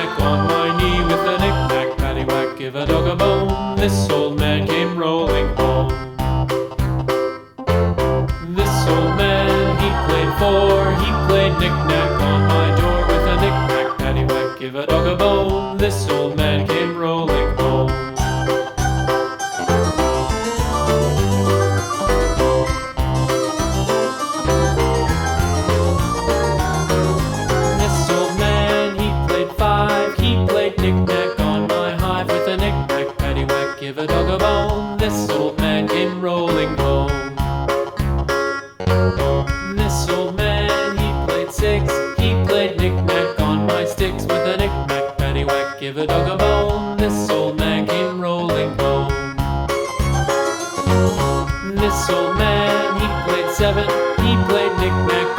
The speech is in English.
knick-knack on my knee with a knick-knack, paddywhack, give a dog a bone. This old man came rolling home. This old man, he played four, he played knick-knack on my door with a knick-knack, paddywhack, give a dog a bone. This old man came rolling home. This old man, he played five, he played knick-knack on my hive with a knick-knack, paddywhack, give a dog a bone. This old man came rolling home. This old man, he played six, he played knick-knack on my sticks with a knick-knack, paddywhack, give a dog a bone. This old man came rolling home. This old man, he played seven, he played knick-knack